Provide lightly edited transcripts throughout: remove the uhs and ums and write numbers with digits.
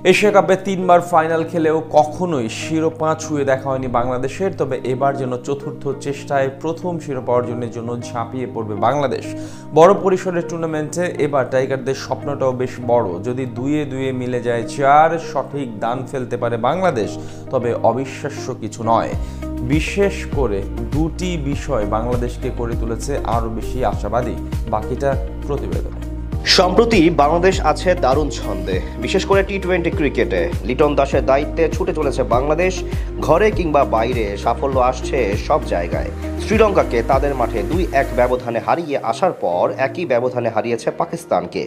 Asia কাপে 3 বার final খেলেও কখনোই শিরোপা ছুঁয়ে দেখা হয়নি বাংলাদেশের। তবে এবার যেন চতুর্থ চেষ্টায় প্রথম শিরোপা অর্জনের জন্য ঝাঁপিয়ে পড়বে বাংলাদেশ। বড় পরিসরের টুর্নামেন্টে এবার টাইগারদের স্বপ্নটাও বেশ বড়। যদি দুয়ে দুয়ে মিলে যায় 4, সঠিক দান ফেলতে পারে বাংলাদেশ, তবে অবিশ্বাস্য কিছু নয়। বিশেষ করে দুটি বিষয় বাংলাদেশকে করে তুলেছে আরও বেশি আশাবাদী। বাকিটা প্রতিবেদনে। সম্প্রতি বাংলাদেশ আছে দারুণ ছন্দে। বিশেষ করে টি-20 ক্রিকেটে লিটন দাসের দায়িত্বে ছুটে চলেছে বাংলাদেশ। ঘরে কিংবা বাইরে সাফল্য আসছে সব জায়গায়। শ্রীলঙ্কাকে তাদের মাঠে 2-1 ব্যবধানে হারিয়ে আসার পর একই ব্যবধানে হারিয়েছে পাকিস্তানকে।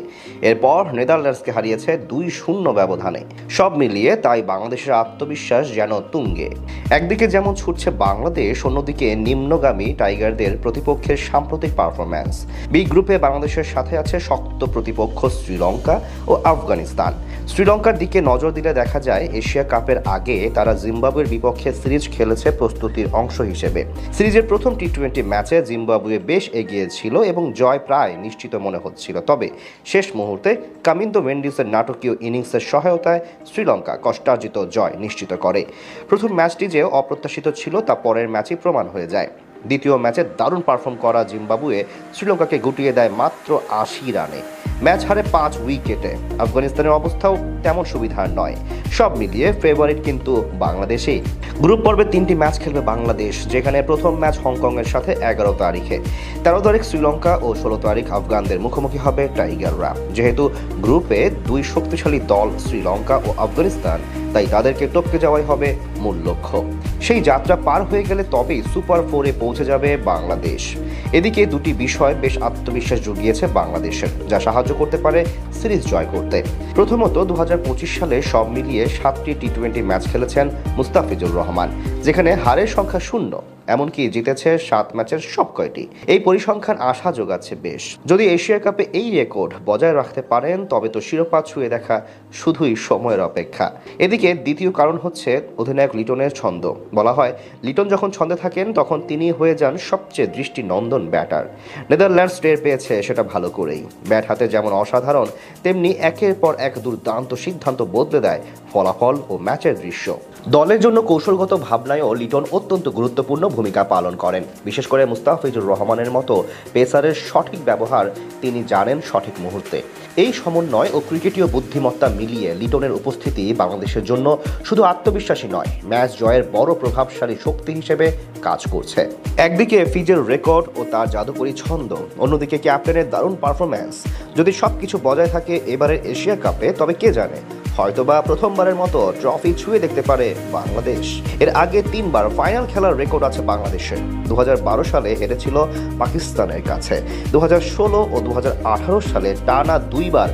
এরপর নেদারল্যান্ডসকে হারিয়েছে 2-0 ব্যবধানে। সব মিলিয়ে তাই বাংলাদেশের আত্মবিশ্বাস যেন তুঙ্গে। একদিকে যেমন ছুটছে বাংলাদেশ, অন্যদিকে নিম্নগামী টাইগারদের প্রতিপক্ষের সাম্প্রতিক পারফরম্যান্স। বি গ্রুপে বাংলাদেশের সাথে আছে শক্ত প্রতিপক্ষ শ্রীলঙ্কা ও আফগানিস্তান। শ্রীলঙ্কার দিকে নজর দিলে দেখা যায় এশিয়া কাপের আগে তারা জিম্বাবুয়ের বিপক্ষে সিরিজ খেলেছে প্রস্তুতির অংশ হিসেবে। সিরিজের প্রথম টি-20 ম্যাচে জিম্বাবুয়ে বেশ এগিয়ে ছিল এবং জয় প্রায় নিশ্চিত মনে হচ্ছিল। তবে শেষ মুহূর্তে কামিন্দো মেন্ডিসের নাটকীয় ইনিংসের সহায়তায় শ্রীলঙ্কা কষ্টার্জিত জয় নিশ্চিত করে। প্রথম ম্যাচটি যে অপ্রত্যাশিত ছিল তা পরের ম্যাচেই প্রমাণ হয়ে যায়। দ্বিতীয় ম্যাচে দারুণ পারফর্ম করা জিম্বাবুয়ে শ্রীলঙ্কাকে গুটিয়ে দেয় মাত্র 80 রানে। ম্যাচ হারে 5 উইকেটে। আফগানিস্তানের অবস্থাও তেমন সুবিধার নয়। সব মিলিয়ে ফেভারিট কিন্তু বাংলাদেশই। গ্রুপ পর্বে 3টি ম্যাচ খেলবে বাংলাদেশ, যেখানে প্রথম ম্যাচ হংকংয়ের সাথে 11 তারিখে, 13 তারিখ শ্রীলঙ্কা ও 16 তারিখ আফগানদের মুখোমুখি হবে টাইগাররা। যেহেতু গ্রুপে 2 শক্তিশালী দল শ্রীলঙ্কা ও আফগানিস্তান, তাই তাদেরকে টপকে যাওয়াই হবে মূল লক্ষ্য। সেই যাত্রা পার হয়ে গেলে তবেই সুপার 4-এ পৌঁছে যাবে বাংলাদেশ। এদিকে দুটি বিষয় বেশ আত্মবিশ্বাস জুগিয়েছে বাংলাদেশের, যা সাহায্য করতে পারে সিরিজ জয় করতে। প্রথমত 2025 সালে সব মিলিয়ে 7টি টি-20 ম্যাচ খেলেছেন মুস্তাফিজুর রহমান, যেখানে হারের সংখ্যা 0, এমনকি জিতেছে 7 ম্যাচের সব কয়টি। এই পরিসংখ্যান আশা যোগাচ্ছে বেশ। যদি এশিয়া কাপে এই রেকর্ড বজায় রাখতে পারেন, তবে তো শিরোপা ছুঁয়ে দেখা শুধুই সময়ের অপেক্ষা। এদিকে দ্বিতীয় কারণ হচ্ছে অধিনায়ক লিটনের ছন্দ। বলা হয় লিটন যখন ছন্দে থাকেন তখন তিনি হয়ে যান সবচেয়ে দৃষ্টিনন্দন ব্যাটার। নেদারল্যান্ডস টের পেয়েছে সেটা ভালো করেই। ব্যাট হাতে যেমন অসাধারণ, তেমনি একের পর এক দুর্দান্ত সিদ্ধান্ত বদলে দেয় ফলাফল ও ম্যাচের দৃশ্য। দলের জন্য কৌশলগত ভাবনায়ও লিটন অত্যন্ত গুরুত্বপূর্ণ ভূমিকা পালন করেন। বিশেষ করে মুস্তাফিজুর রহমানের মতো পেসারের সঠিক ব্যবহার তিনি জানেন সঠিক মুহূর্তে। এই সমন্বয় ও ক্রিকেটীয় বুদ্ধিমত্তা মিলিয়ে লিটনের উপস্থিতি বাংলাদেশের জন্য শুধু আত্মবিশ্বাসী নয়, ম্যাচ জয়ের বড় প্রভাবশালী শক্তি হিসেবে কাজ করছে। একদিকে ফিজের রেকর্ড ও তার জাদুকরী ছন্দ, অন্যদিকে ক্যাপ্টেনের দারুণ পারফরম্যান্স। যদি সবকিছু বজায় থাকে এবারের এশিয়া কাপে, তবে কে জানে, হয়তোবা প্রথমবারের মতো ট্রফি ছুঁয়ে দেখতে পারে বাংলাদেশ। এর আগে 3 বার ফাইনাল খেলার রেকর্ড আছে বাংলাদেশের। 2012 সালে হেরেছিল পাকিস্তানের কাছে, 2016 ও 2018 সালে টানা 2 বার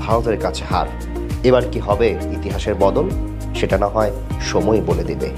ভারতের কাছে হার। এবার কি হবে ইতিহাসের বদল, সেটা না হয় সময় বলে দেবে।